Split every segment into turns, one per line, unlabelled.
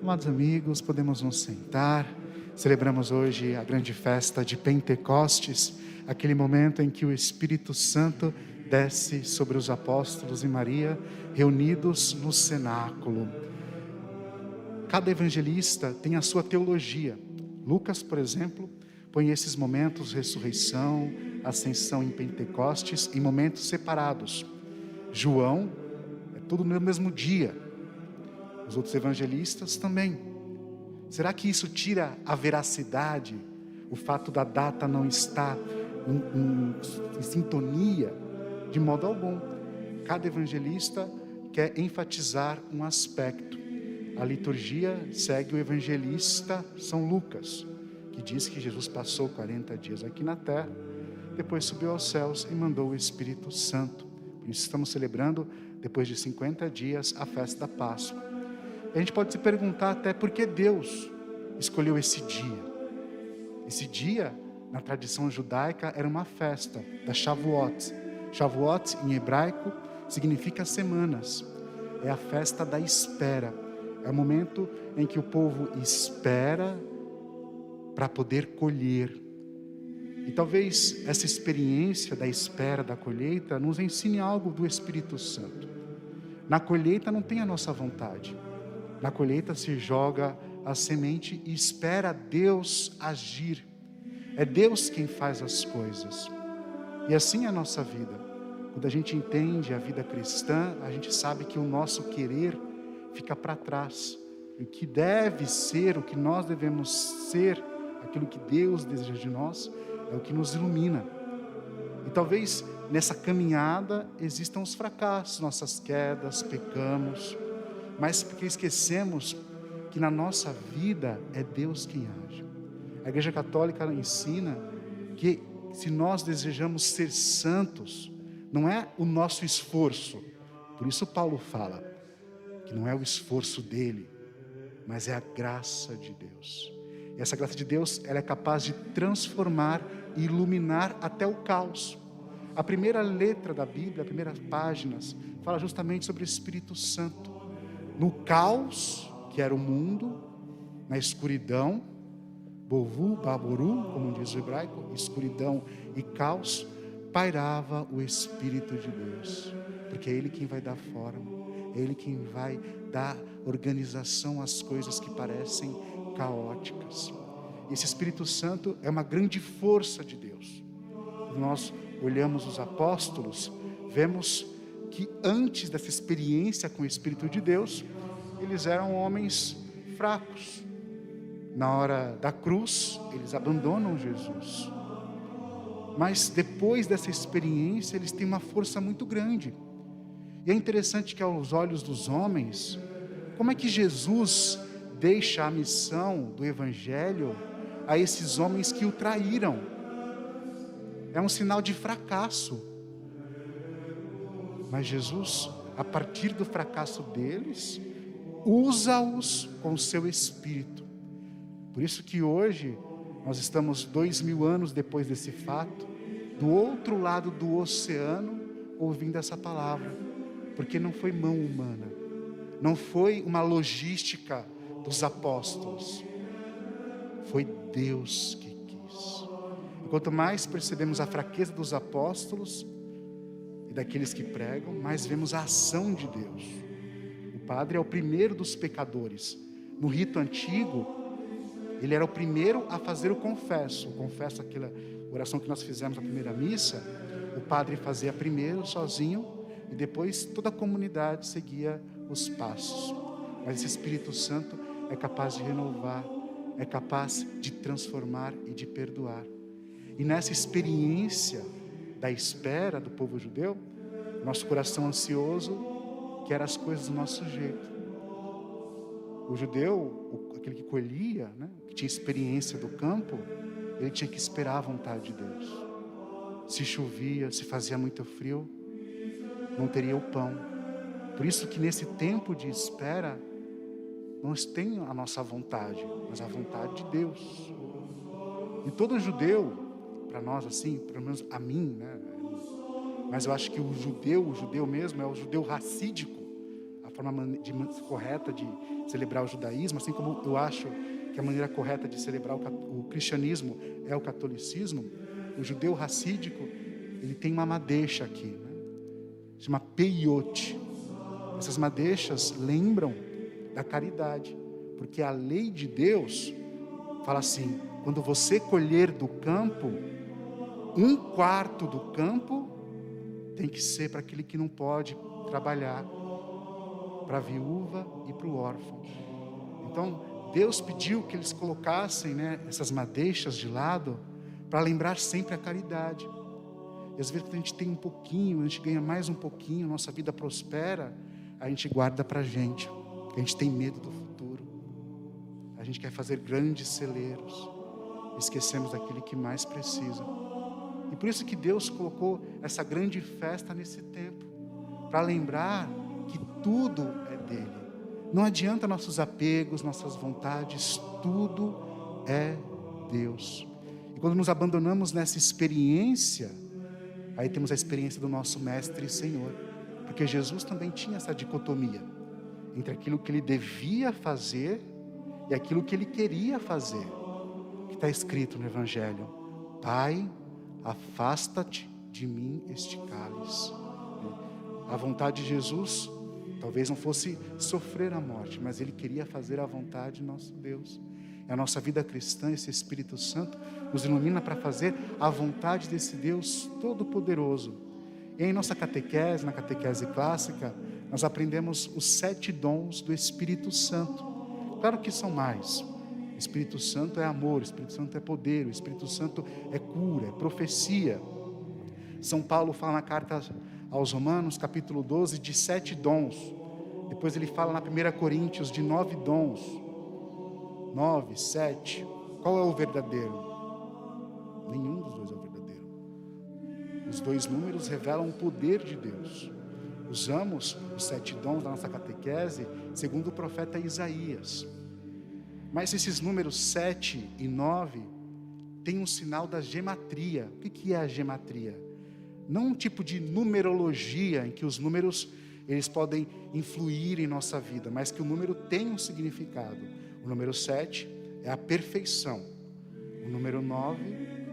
Amados amigos, podemos nos sentar. Celebramos hoje a grande festa de Pentecostes, aquele momento em que o Espírito Santo desce sobre os apóstolos e Maria, reunidos no cenáculo. Cada evangelista tem a sua teologia. Lucas, por exemplo, põe esses momentos, ressurreição, ascensão em Pentecostes, em momentos separados. João, é tudo no mesmo dia. Os outros evangelistas também. Será que isso tira a veracidade? O fato da data não estar em sintonia? De modo algum. Cada evangelista quer enfatizar um aspecto. A liturgia segue o evangelista São Lucas, que diz que Jesus passou 40 dias aqui na terra, depois subiu aos céus e mandou o Espírito Santo. Por isso estamos celebrando, depois de 50 dias, a festa da Páscoa. E a gente pode se perguntar até por que Deus escolheu esse dia. Esse dia, na tradição judaica, era uma festa da Shavuot. Shavuot, em hebraico, significa semanas. É a festa da espera. É o momento em que o povo espera para poder colher. E talvez essa experiência da espera, da colheita, nos ensine algo do Espírito Santo. Na colheita não tem a nossa vontade. Na colheita se joga a semente e espera Deus agir. É Deus quem faz as coisas. E assim é a nossa vida. Quando a gente entende a vida cristã, a gente sabe que o nosso querer fica para trás. O que deve ser, o que nós devemos ser, aquilo que Deus deseja de nós, é o que nos ilumina. E talvez nessa caminhada existam os fracassos, nossas quedas, pecamos, mas porque esquecemos que na nossa vida é Deus quem age. A Igreja Católica ensina que se nós desejamos ser santos, não é o nosso esforço. Por isso Paulo fala que não é o esforço dele, mas é a graça de Deus. E essa graça de Deus, ela é capaz de transformar e iluminar até o caos. A primeira letra da Bíblia, as primeiras páginas, fala justamente sobre o Espírito Santo. No caos, que era o mundo, na escuridão, bovu, baboru, como diz o hebraico, escuridão e caos, pairava o Espírito de Deus. Porque é Ele quem vai dar forma, é Ele quem vai dar organização às coisas que parecem caóticas. Esse Espírito Santo é uma grande força de Deus. Quando nós olhamos os apóstolos, vemos que antes dessa experiência com o Espírito de Deus, eles eram homens fracos. Na hora da cruz, eles abandonam Jesus. Mas depois dessa experiência, eles têm uma força muito grande. E é interessante que aos olhos dos homens, como é que Jesus deixa a missão do Evangelho a esses homens que o traíram? É um sinal de fracasso. Mas Jesus, a partir do fracasso deles, usa-os com o seu Espírito. Por isso que hoje, nós estamos 2000 anos depois desse fato, do outro lado do oceano, ouvindo essa palavra. Porque não foi mão humana, não foi uma logística dos apóstolos, foi Deus que quis. E quanto mais percebemos a fraqueza dos apóstolos e daqueles que pregam, mais vemos a ação de Deus. O padre é o primeiro dos pecadores. No rito antigo, ele era o primeiro a fazer o confesso. O confesso, aquela oração que nós fizemos na primeira missa, o padre fazia primeiro sozinho, e depois toda a comunidade seguia os passos. Mas esse Espírito Santo é capaz de renovar, é capaz de transformar e de perdoar. E nessa experiência da espera do povo judeu, nosso coração ansioso quer as coisas do nosso jeito. O judeu, aquele que colhia, né, que tinha experiência do campo, ele tinha que esperar a vontade de Deus. Se chovia, se fazia muito frio, não teria o pão. Por isso que nesse tempo de espera, não tem a nossa vontade, mas a vontade de Deus. E todo judeu, para nós assim, pelo menos a mim, né? Mas eu acho que o judeu mesmo é o judeu racídico. correta de celebrar o judaísmo, assim como eu acho que a maneira correta de celebrar o cristianismo é o catolicismo, o judeu racídico, ele tem uma madeixa aqui, né? Chama peiote. Essas madeixas lembram da caridade, porque a lei de Deus fala assim: quando você colher do campo, 1/4 do campo tem que ser para aquele que não pode trabalhar, para a viúva e para o órfão. Então, Deus pediu que eles colocassem, né, essas madeixas de lado, para lembrar sempre a caridade. E às vezes, quando a gente tem um pouquinho, a gente ganha mais um pouquinho, nossa vida prospera, a gente guarda para a gente tem medo do futuro, a gente quer fazer grandes celeiros, esquecemos daquele que mais precisa. E por isso que Deus colocou essa grande festa nesse tempo, para lembrar que tudo é dele. Não adianta nossos apegos, nossas vontades, tudo é Deus. E quando nos abandonamos nessa experiência, aí temos a experiência do nosso Mestre e Senhor, porque Jesus também tinha essa dicotomia entre aquilo que ele devia fazer e aquilo que ele queria fazer, que está escrito no Evangelho: Pai, afasta-te de mim este cálice. A vontade de Jesus talvez não fosse sofrer a morte, mas ele queria fazer a vontade de nosso Deus. E a nossa vida cristã, esse Espírito Santo, nos ilumina para fazer a vontade desse Deus Todo-Poderoso. E em nossa catequese, na catequese clássica, nós aprendemos os 7 dons do Espírito Santo. Claro que são mais. O Espírito Santo é amor, o Espírito Santo é poder, o Espírito Santo é cura, é profecia. São Paulo fala na carta aos Romanos, capítulo 12, de 7 dons. Depois ele fala na 1 Coríntios de 9 dons. 9, 7. Qual é o verdadeiro? Nenhum dos dois é o verdadeiro. Os 2 números revelam o poder de Deus. Usamos os 7 dons da nossa catequese segundo o profeta Isaías. Mas esses números 7 e 9 têm um sinal da gematria. O que é a gematria? Não um tipo de numerologia em que os números eles podem influir em nossa vida, mas que o número tem um significado. O número 7 é a perfeição. O número 9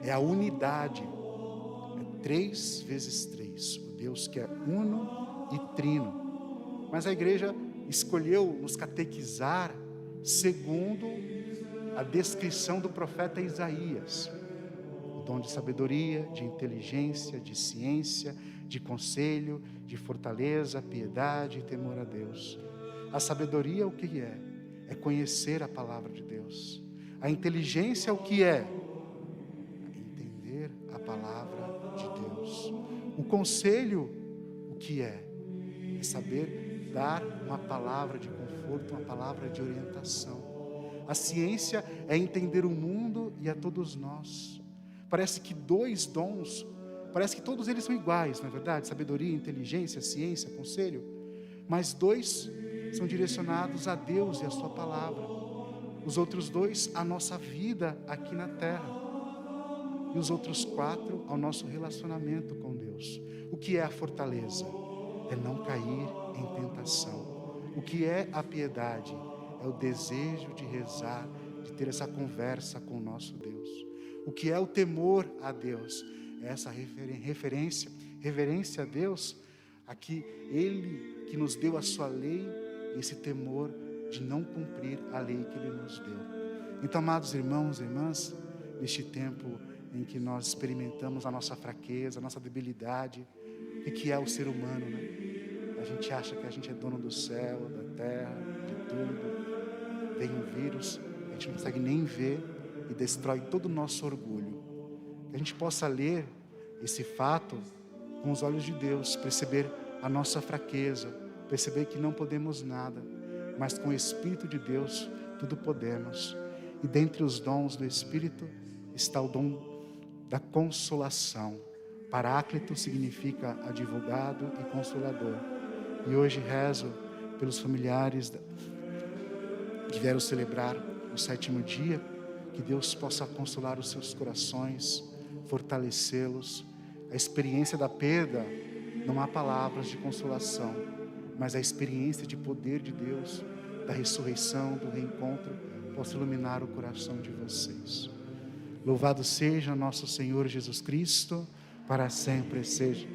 é a unidade. É 3 vezes 3. O Deus que é uno e trino. Mas a igreja escolheu nos catequizar segundo a descrição do profeta Isaías. O dom de sabedoria, de inteligência, de ciência, de conselho, de fortaleza, piedade e temor a Deus. A sabedoria, o que é? É conhecer a palavra de Deus. A inteligência, o que é? Entender a palavra de Deus. O conselho, o que é? É saber dar uma palavra de conforto, uma palavra de orientação. A ciência é entender o mundo e a todos nós. Parece que 2 dons, parece que todos eles são iguais, não é verdade? Sabedoria, inteligência, ciência, conselho. Mas 2 são direcionados a Deus e a sua palavra. Os outros 2, a nossa vida aqui na terra. E os outros 4, ao nosso relacionamento com Deus. O que é a fortaleza? É não cair em tentação. O que é a piedade? É o desejo de rezar, de ter essa conversa com o nosso Deus. O que é o temor a Deus? É essa reverência a Deus, a que Ele que nos deu a sua lei, esse temor de não cumprir a lei que Ele nos deu. Então, amados irmãos e irmãs, neste tempo em que nós experimentamos a nossa fraqueza, a nossa debilidade, o que é o ser humano, né? A gente acha que a gente é dono do céu, da terra, de tudo. Vem um vírus, a gente não consegue nem ver e destrói todo o nosso orgulho. Que a gente possa ler esse fato com os olhos de Deus, perceber a nossa fraqueza, perceber que não podemos nada, mas com o Espírito de Deus tudo podemos. E dentre os dons do Espírito está o dom da consolação. Paráclito significa advogado e consolador. E hoje rezo pelos familiares que vieram celebrar o 7º dia, que Deus possa consolar os seus corações, fortalecê-los. A experiência da perda, não há palavras de consolação, mas a experiência de poder de Deus, da ressurreição, do reencontro, possa iluminar o coração de vocês. Louvado seja nosso Senhor Jesus Cristo, para sempre seja.